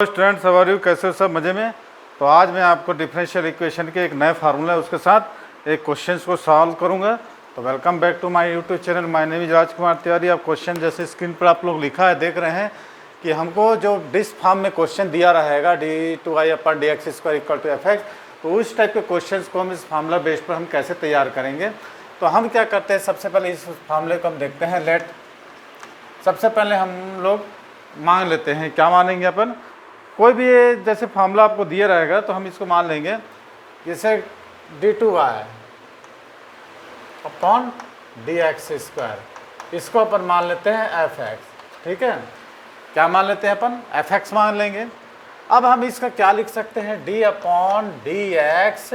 Students सवारी कैसे हो, सब मज़े में। तो आज मैं आपको डिफरेंशियल इक्वेशन के एक नए फार्मूला है उसके साथ एक क्वेश्चंस को सॉल्व करूंगा। तो welcome back to my YouTube channel. My name is Rajkumar Tiwari. आप क्वेश्चन जैसे स्क्रीन पर आप लोग लिखा है देख रहे हैं कि हमको जो डिस फॉर्म में क्वेश्चन दिया रहेगा d2i/dx² इक्वल टू fx, तो उस टाइप के क्वेश्चन को हम इस फार्मूला बेस पर हम कैसे तैयार करेंगे। तो हम क्या करते हैं, सबसे पहले इस फार्मूले को हम देखते हैं। सबसे पहले हम लोग मान लेते हैं, क्या मानेंगे अपन, कोई भी जैसे फार्मूला आपको दिया रहेगा तो हम इसको मान लेंगे जैसे d2i/dx², इसको अपन मान लेते हैं fx। ठीक है, क्या मान लेते हैं अपन, fx मान लेंगे। अब हम इसका क्या लिख सकते हैं, d/dx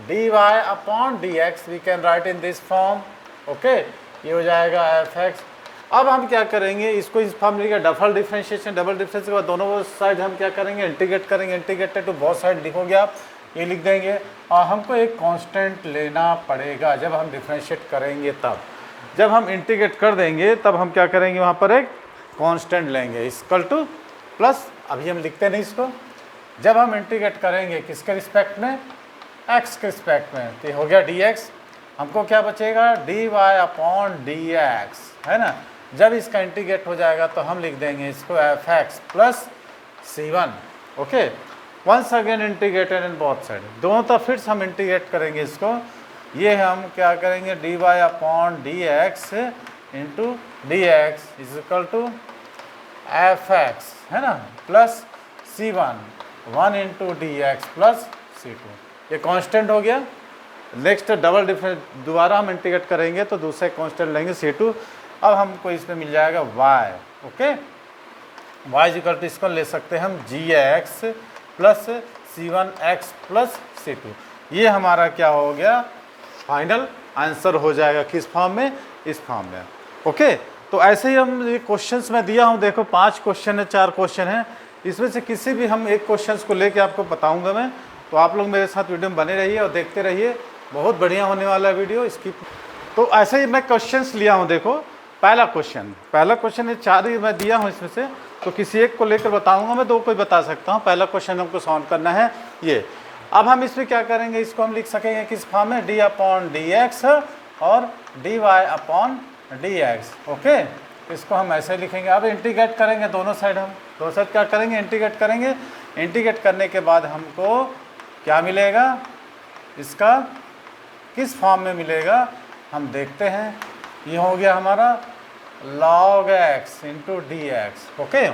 dy/dx, we can write in this form. Okay, ये हो जाएगा fx। अब हम क्या करेंगे, इसको इस फॉर्मूले का डबल डिफरेंशिएशन के बाद दोनों साइड हम क्या करेंगे, इंटीग्रेट करेंगे। इंटीग्रेटेड टू बोथ साइड लिखोगे आप, ये लिख देंगे। और हमको एक कांस्टेंट लेना पड़ेगा जब हम डिफरेंशिएट करेंगे तब। जब हम इंटीग्रेट कर देंगे तब हम क्या करेंगे, वहाँ पर एक कांस्टेंट लेंगे इक्वल टू प्लस, अभी हम लिखते नहीं इसको। जब हम इंटीग्रेट करेंगे किसके रिस्पेक्ट में, एक्स के रिस्पेक्ट में, तो हो गया dx। हमको क्या बचेगा, dy/dx, है ना। जब इसका इंटीग्रेट हो जाएगा तो हम लिख देंगे इसको fx plus c1। Okay, once again integrated in both side, दोनों तरफ फिर से हम इंटीग्रेट करेंगे इसको। ये हम क्या करेंगे, dy/dx into dx is equal to fx, है ना, plus c1, 1 into dx plus c2। ये कांस्टेंट हो गया। नेक्स्ट डबल डिफरेंस दोबारा हम इंटीग्रेट करेंगे तो दूसरे कांस्टेंट लेंगे c2। अब हमको इसमें मिल जाएगा y। Okay, y equal to इसको ले सकते हैं हम gx plus c1x plus c2। ये हमारा क्या हो गया, फाइनल आंसर हो जाएगा किस फॉर्म में, इस फॉर्म में। ओके, तो ऐसे ही हम ये क्वेश्चंस में दिया हूँ, देखो 5 क्वेश्चन है, 4 क्वेश्चन है, इसमें से किसी भी हम एक क्वेश्चंस को लेके आपको बताऊँगा मैं। तो आप लोग मेरे साथ वीडियो में बने रहिए और देखते रहिए, बहुत बढ़िया होने वाला है वीडियो इसकी। तो ऐसे ही मैं क्वेश्चंस लिया हूँ, देखो पहला क्वेश्चन ये 4 ही मैं दिया हूँ इसमें से, तो किसी एक को लेकर बताऊंगा मैं, 2 को बता सकता हूँ। पहला क्वेश्चन हमको सॉल्व करना है ये। अब हम इसमें क्या करेंगे, इसको हम लिख सकेंगे किस फॉर्म में, d/dx और dy/dx। ओके, इसको हम ऐसे लिखेंगे। अब इंटीग्रेट करेंगे दोनों साइड, हम दोनों साइड क्या करेंगे, इंटीग्रेट करेंगे। इंटीग्रेट करने के बाद हमको क्या मिलेगा, इसका किस फॉर्म में मिलेगा हम देखते हैं। ये हो गया हमारा log x into dx। Okay,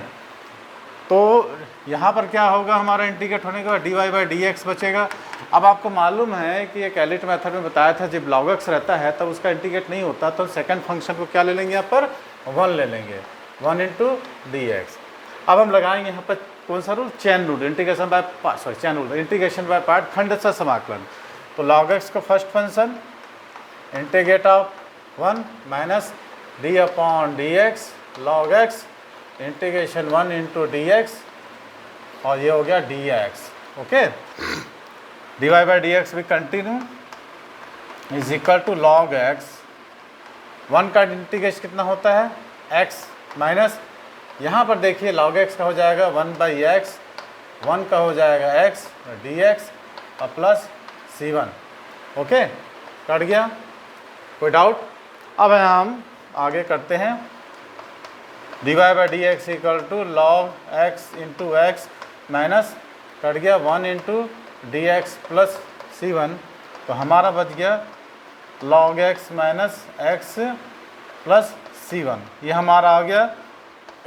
तो यहाँ पर क्या होगा, हमारा इंटीग्रेट होने के बाद dy/dx बचेगा। अब आपको मालूम है कि एक एलिट मेथड में बताया था, जब log x रहता है तब उसका इंटीग्रेट नहीं होता, तो सेकंड फंक्शन को क्या ले लेंगे, यहाँ पर 1 ले लेंगे, 1 इंटू dx। अब हम लगाएंगे यहाँ पर कौन सा rule, chain rule, integration by part, खंडशः समाकलन। तो log x का first function integrate of 1 minus d/dx log x integration 1 into dx, और ये हो गया dx। ओके, dy/dx भी continue is equal to log x। 1 का इंटीग्रेशन कितना होता है, x माइनस, यहाँ पर देखिए log x का हो जाएगा 1/x, 1 का हो जाएगा x dx और प्लस c1। ओके, कट गया, कोई डाउट। अब हम आगे करते हैं, dy/dx equal to log x into x minus, कट गया 1 इंटू dx प्लस c1, तो हमारा बच गया log x minus x plus c1। ये हमारा आ गया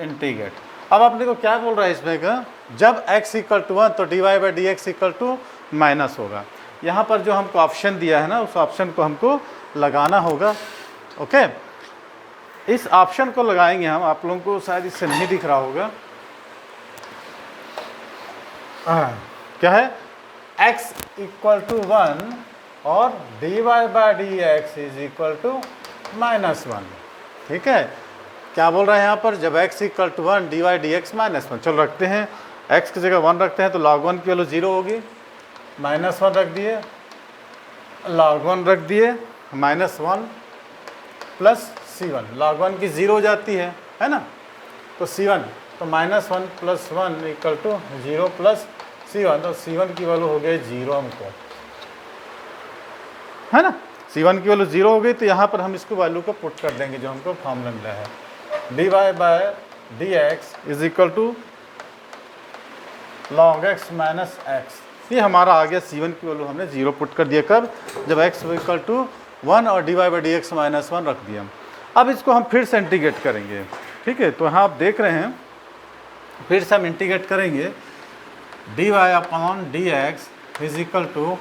इंटीग्रेट। अब अपने को क्या बोल रहा है इसमें का, जब x इक्वल टू 1 तो dy/dx इक्वल टू माइनस होगा। यहाँ पर जो हमको ऑप्शन दिया है ना, उस ऑप्शन को हमको लगाना होगा। ओके, इस ऑप्शन को लगाएंगे हम, आप लोगों को शायद इससे नहीं दिख रहा होगा, क्या है, x इक्वल टू 1 और dy/dx इज इक्वल टू -1। ठीक है, क्या बोल रहे हैं यहाँ पर, जब x इक्वल टू 1 dy/dx -1, चलो रखते हैं x की जगह 1 रखते हैं, तो log 1 की वैल्यू 0 होगी, -1 रख दिए, log 1 रख दिए, -1 प्लस c1, log 1 की 0 हो जाती है ना, तो c1, तो -1 + 1 = 0 + C1, तो C1 की वैल्यू हो गई 0 हमको, है ना। C1 की वैल्यू 0 हो गई, तो यहाँ पर हम इसको वैल्यू को पुट कर देंगे जो हमको फॉर्मूला मिला है, dy/dx = log x - x। ये हमारा आ गया C1 की वैल्यू हमने 0 पुट कर दिया, कब, जब x = 1 और dy/dx - 1 रख दिया। अब इसको हम फिर से इंटीग्रेट करेंगे, ठीक है। तो यहाँ आप देख रहे हैं, फिर से हम इंटीग्रेट करेंगे, dy/dx =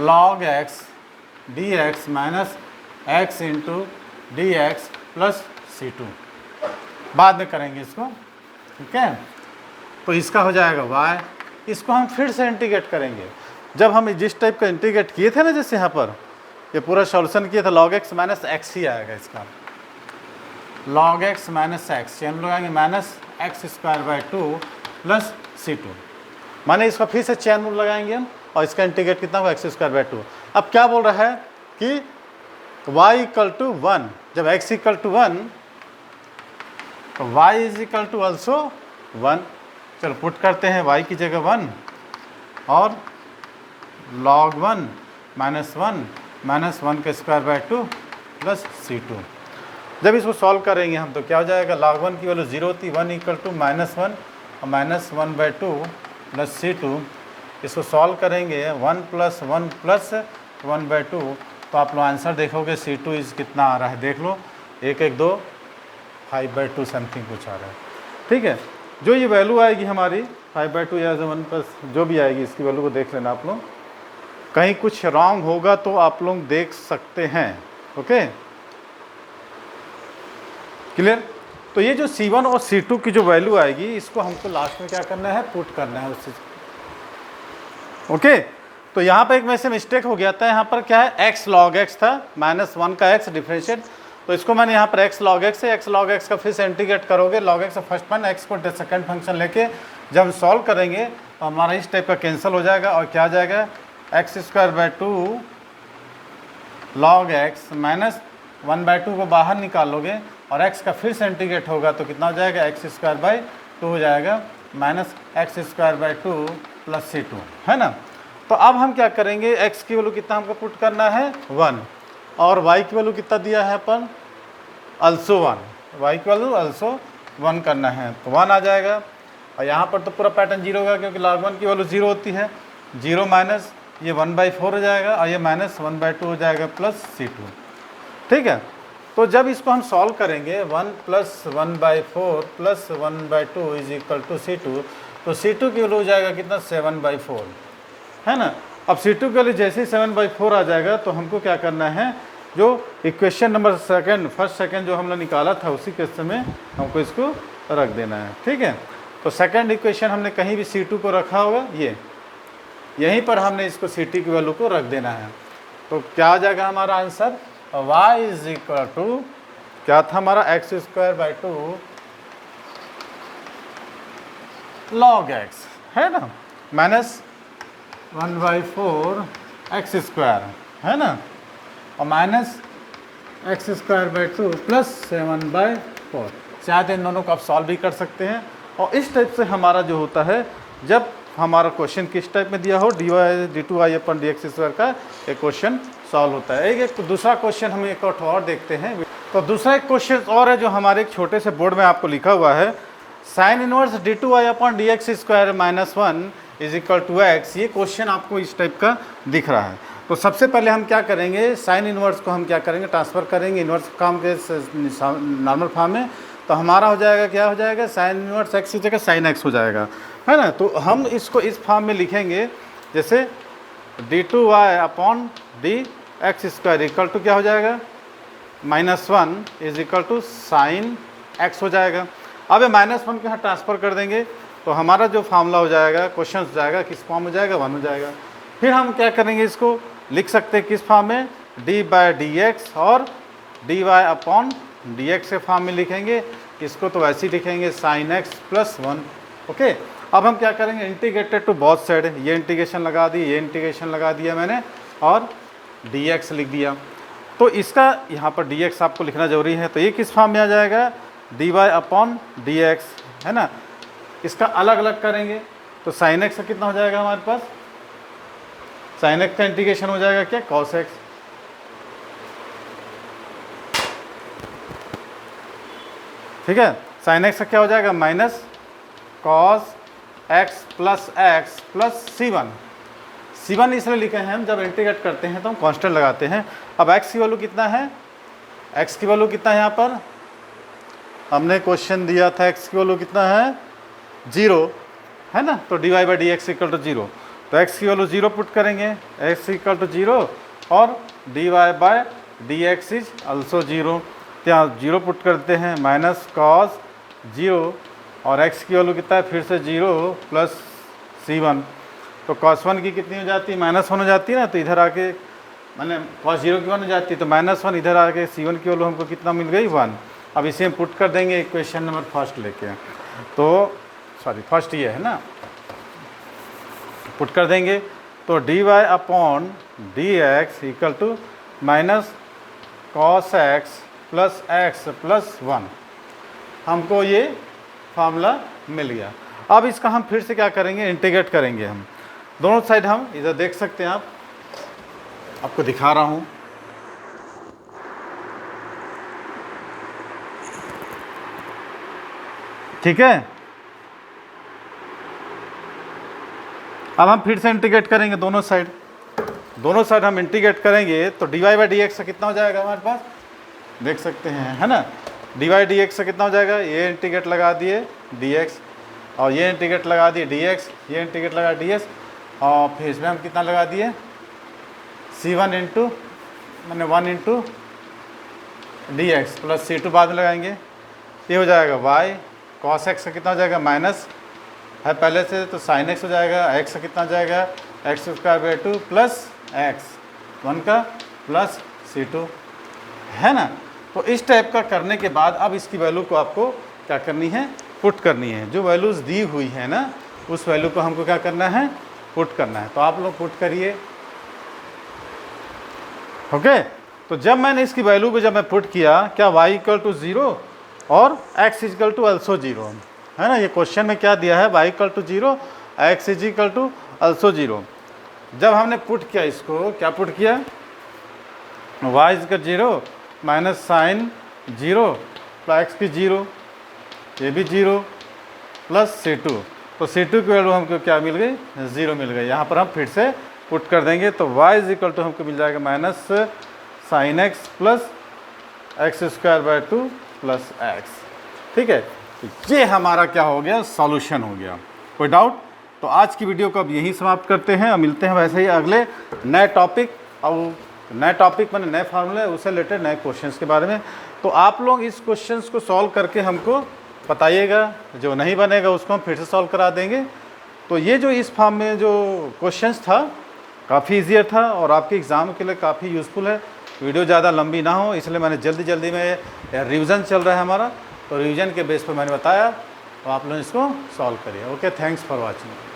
log x dx - x × dx + C2। बाद में करेंगे इसको, ठीक है। तो इसका हो जाएगा y, इसको हम फिर से इंटीग्रेट करेंगे। जब हम जिस टाइप का इंटीग्रेट किए थे ना, जैसे यहाँ पर ये पूरा सॉल्यूशन किया था, log x - x ही आएगा इसका, log x - x, हम लोग आएंगे -x² + C2, माने इसका फिर से चैन रूल लगाएंगे हम, और इसका इंटीग्रेट कितना होगा, x²/2। अब क्या बोल रहा है कि y = 1, जब x = 1 तो y = also 1। चलो पुट करते हैं, y की जगह 1 और log 1 - 1 -1² + C2। जब इसको सॉल्व करेंगे हम तो क्या हो जाएगा, log 1 की वैल्यू 0 थी, 1 = -1 और -1/2 + C2। इसको सॉल्व करेंगे 1 + 1 + 1/2, तो आप लोग आंसर देखोगे C2 इज कितना आ रहा है, देख लो, 112 5/2 समथिंग कुछ आ रहा है, ठीक है। जो ये वैल्यू आएगी हमारी 5/2 या 1+ जो भी आएगी, इसकी वैल्यू को देख लेना आप लोग, कहीं कुछ रॉन्ग होगा तो आप लोग देख सकते हैं, ओके, क्लियर। तो ये जो C1 और C2 की जो वैल्यू आएगी, इसको हमको लास्ट में क्या करना है, पुट करना है उस चीज़, ओके। तो यहाँ पर एक में से मिस्टेक हो गया था, यहाँ पर क्या है, x log x था, -1 का x डिफरेंशिएट, तो इसको मैंने यहाँ पर x log x है, x log x का फिर से इंटीग्रेट करोगे, log x first one, x को सेकंड फंक्शन लेके जब हम सॉल्व करेंगे तो हमारा इस टाइप का कैंसिल हो जाएगा, और क्या आ जाएगा, x²/2 log x -1/2 को बाहर निकालोगे और x का फिर से इंटीग्रेट होगा तो कितना हो जाएगा, x²/2 हो जाएगा -x²/2 + C2, है ना। तो अब हम क्या करेंगे, x की वैल्यू कितना हमको पुट करना है, 1, और y की वैल्यू कितना दिया है अपन, also 1, y की वैल्यू also 1 करना है, तो 1 आ जाएगा। और यहाँ पर तो पूरा पैटर्न 0 होगा, क्योंकि log 1 की वैल्यू 0 होती है, 0 माइनस ये 1/4 हो जाएगा, और ये -1/2 हो जाएगा + C2, ठीक है। तो जब इसको हम सॉल्व करेंगे 1 + 1/4 + 1/2 = C2, तो C2 की वैल्यू हो जाएगा कितना, 7/4, है ना। अब C2 के लिए जैसे ही 7/4 आ जाएगा तो हमको क्या करना है, जो इक्वेशन नंबर फर्स्ट सेकंड जो हमने निकाला था उसी केस में हमको इसको रख देना है, ठीक है। तो सेकंड इक्वेशन हमने कहीं भी C2 को रखा होगा, यहीं पर हमने इसको C2 की वैल्यू को रख देना है। तो क्या आ जाएगा हमारा आंसर, y = क्या था हमारा, x²/2 log x, है ना, -1/4 x², है ना, और -x²/2 + 7/4। चाहे इन दोनों को आप सॉल्व भी कर सकते हैं, और इस टाइप से हमारा जो होता है, जब हमारा क्वेश्चन किस टाइप में दिया हो, dy/d2y/dx² का एक क्वेश्चन सॉल्व होता है। एक दूसरा क्वेश्चन हम एक और देखते हैं। तो दूसरा एक क्वेश्चन और है जो हमारे एक छोटे से बोर्ड में आपको लिखा हुआ है, sin इनवर्स d2y/dx² - 1 = x। ये क्वेश्चन आपको इस टाइप का दिख रहा है। तो सबसे पहले हम क्या करेंगे, साइन इनवर्स को हम क्या करेंगे, ट्रांसफ़र करेंगे इनवर्स फॉर्म के नॉर्मल फॉर्म में। तो हमारा हो जाएगा, क्या हो जाएगा, साइन इनवर्स x की जगह साइन x हो जाएगा, है ना। तो हम इसको इस फॉर्म में लिखेंगे, जैसे d2y/dx² = क्या हो जाएगा, -1 = साइन x हो जाएगा। अब ये -1 के यहाँ ट्रांसफ़र कर देंगे तो हमारा जो फार्मूला हो जाएगा, क्वेश्चन हो जाएगा, किस फॉर्म हो जाएगा, 1 हो जाएगा। फिर हम क्या करेंगे, इसको लिख सकते हैं किस फॉर्म में, d/dx और dy/dx के फॉर्म में लिखेंगे। इसको तो वैसे ही लिखेंगे sin x + 1, ओके। अब हम क्या करेंगे, इंटीग्रेटेड टू बोथ साइड, ये इंटीग्रेशन लगा दी, ये इंटीग्रेशन लगा दिया मैंने, और dx लिख दिया। तो इसका यहाँ पर dx आपको लिखना जरूरी है। तो ये किस फॉर्म में आ जाएगा, dy/dx है ना। इसका अलग अलग करेंगे तो साइन एक्स का कितना हो जाएगा हमारे पास, साइन एक्स का इंटीग्रेशन हो जाएगा क्या, कॉस एक्स। ठीक है, साइन एक्स का क्या हो जाएगा, minus cos x plus C1। C1 इसलिए लिखे हैं हम, जब इंटीग्रेट करते हैं तो हम कांस्टेंट लगाते हैं। अब x की वैल्यू कितना है, x की वैल्यू कितना है, यहाँ पर हमने क्वेश्चन दिया था x की वैल्यू कितना है, 0 है ना। तो dy/dx इक्वल टू 0, तो x की वैल्यू 0 पुट करेंगे, x इक्वल टू 0 और dy/dx इज ऑल्सो 0, तो यहाँ 0 पुट करते हैं, माइनस कॉस 0 और x की वैल्यू कितना है फिर से 0 प्लस C1। तो cos 1 की कितनी हो जाती है, -1 हो जाती है ना, तो इधर आके मैंने cos 0 की 1 हो जाती है, तो -1 इधर आके C1 की वैल्यू हमको कितना मिल गई, 1। अब इसे हम पुट कर देंगे इक्वेशन नंबर फर्स्ट लेके, तो सॉरी फर्स्ट ये है ना, पुट कर देंगे तो dy/dx equal to minus cos x plus 1, हमको ये फार्मूला मिल गया। अब इसका हम फिर से क्या करेंगे, इंटीग्रेट करेंगे हम दोनों साइड। हम इधर देख सकते हैं, आपको दिखा रहा हूँ, ठीक है। अब हम फिर से इंटीग्रेट करेंगे दोनों साइड हम इंटीग्रेट करेंगे तो dy/dx का कितना हो जाएगा हमारे पास, देख सकते हैं है ना, dy/dx से कितना हो जाएगा, ये इंटीग्रेट लगा दिए dx और ये इंटीग्रेट लगा दिए dx, ये इंटीग्रेट लगा ds और फिर इसमें हम कितना लगा दिए C1 इंटू मैंने 1 इंटू dx प्लस C2 बाद में लगाएंगे, ये हो जाएगा y cos x का कितना हो जाएगा, माइनस है पहले से तो sin x हो जाएगा, x का कितना हो जाएगा x² प्लस x 1 का प्लस C2 है ना। तो इस टाइप का करने के बाद अब इसकी वैल्यू को आपको क्या करनी है, पुट करनी है। जो वैल्यूज़ दी हुई है ना उस वैल्यू को हमको क्या करना है, पुट करना है। तो आप लोग पुट करिए, ओके। तो जब मैंने इसकी वैल्यू को जब मैं पुट किया, क्या y इक्वल टू 0 और x इक्वल टू ऑल्सो 0 है ना। ये क्वेश्चन में क्या दिया है, y equal to 0 x is equal to also 0। जब हमने पुट किया इसको, क्या पुट किया, y equal 0 minus sine 0 plus x की 0, ये भी 0 प्लस C2, तो C2 की वैल्यू हमको क्या मिल गई, 0 मिल गई। यहाँ पर हम फिर से पुट कर देंगे तो y इज इक्वल टू हमको मिल जाएगा minus sine x plus x² plus x। ठीक है, ये हमारा क्या हो गया, सॉल्यूशन हो गया। कोई डाउट? तो आज की वीडियो को अब यहीं समाप्त करते हैं और मिलते हैं वैसे ही अगले नए टॉपिक और नए टॉपिक मैंने नए फार्मूले उससे रिलेटेड नए क्वेश्चंस के बारे में। तो आप लोग इस क्वेश्चंस को सॉल्व करके हमको बताइएगा, जो नहीं बनेगा उसको हम फिर से सॉल्व करा देंगे। तो ये जो इस फॉर्म में जो क्वेश्चंस था काफ़ी ईजियर था और आपके एग्ज़ाम के लिए काफ़ी यूज़फुल है। वीडियो ज़्यादा लंबी ना हो इसलिए मैंने जल्दी में, रिवीजन चल रहा है हमारा, तो रिवीजन के बेस पर मैंने बताया, तो आप लोग इसको सॉल्व करिए। Okay, thanks for watching.